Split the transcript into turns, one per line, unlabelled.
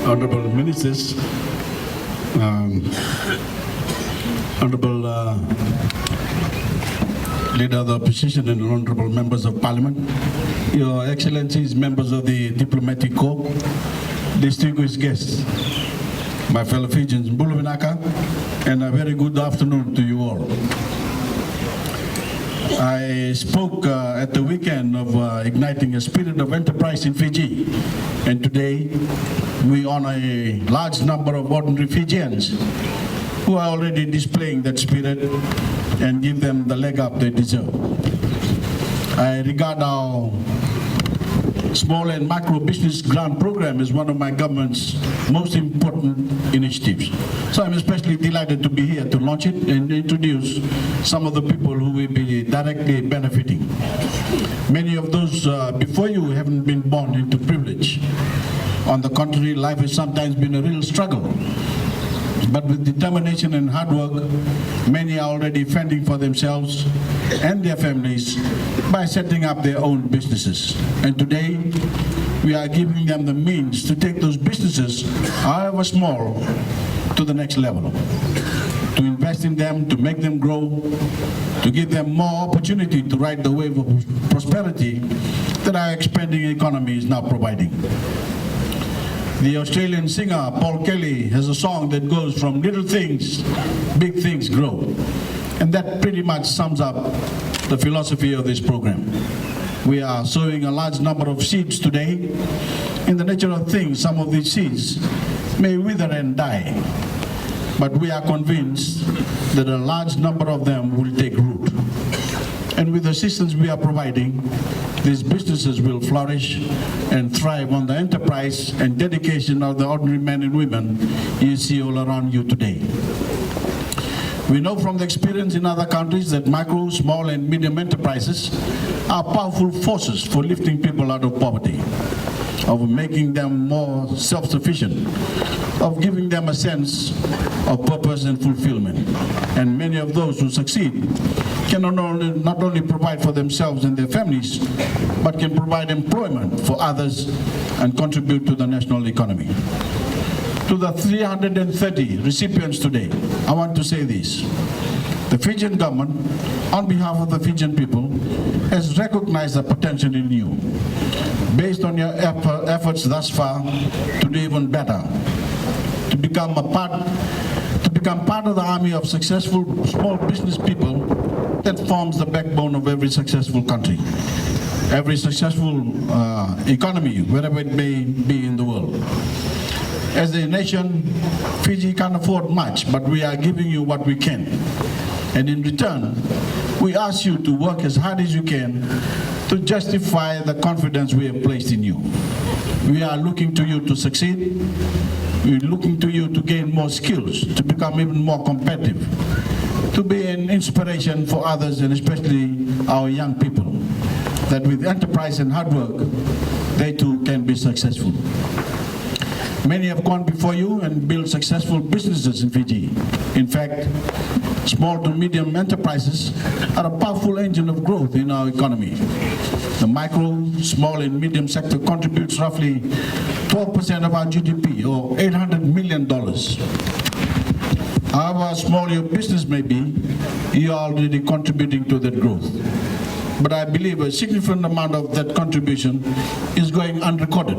Honorable Ministers, Honorable Leader of the Opposition and Honorable Members of Parliament, Your Excellencies, members of the Diplomatic Corps, distinguished guests, my fellow Fijians, Buluvinaka, and a very good afternoon to you all. I spoke at the weekend of igniting a spirit of enterprise in Fiji, and today we honor a large number of ordinary Fijians who are already displaying that spirit and give them the leg up they deserve. I regard our small and micro business grant program is one of my government's most important initiatives. So I'm especially delighted to be here to launch it and introduce some of the people who will be directly benefiting. Many of those before you haven't been born into privilege. On the contrary, life has sometimes been a real struggle. But with determination and hard work, many are already fending for themselves and their families by setting up their own businesses. And today, we are giving them the means to take those businesses, however small, to the next level. To invest in them, to make them grow, to give them more opportunity to ride the wave of prosperity that our expanding economy is now providing. The Australian singer Paul Kelly has a song that goes from little things, big things grow. And that pretty much sums up the philosophy of this program. We are sowing a large number of seeds today. In the nature of things, some of these seeds may wither and die. But we are convinced that a large number of them will take root. And with the assistance we are providing, these businesses will flourish and thrive on the enterprise and dedication of the ordinary men and women you see all around you today. We know from the experience in other countries that micro, small, and medium enterprises are powerful forces for lifting people out of poverty, of making them more self-sufficient, of giving them a sense of purpose and fulfillment. And many of those who succeed can not only provide for themselves and their families, but can provide employment for others and contribute to the national economy. To the 330 recipients today, I want to say this. The Fijian government, on behalf of the Fijian people, has recognized the potential in you, based on your efforts thus far, to do even better, to become part of the army of successful small business people that forms the backbone of every successful country, every successful economy, wherever it may be in the world. As a nation, Fiji can't afford much, but we are giving you what we can. And in return, we ask you to work as hard as you can to justify the confidence we have placed in you. We are looking to you to succeed. We're looking to you to gain more skills, to become even more competitive, to be an inspiration for others, and especially our young people, that with enterprise and hard work, they too can be successful. Many have gone before you and built successful businesses in Fiji. In fact, small to medium enterprises are a powerful engine of growth in our economy. The micro, small and medium sector contributes roughly 12% of our GDP, or $800 million. However small your business may be, you are already contributing to that growth. But I believe a significant amount of that contribution is going unrecorded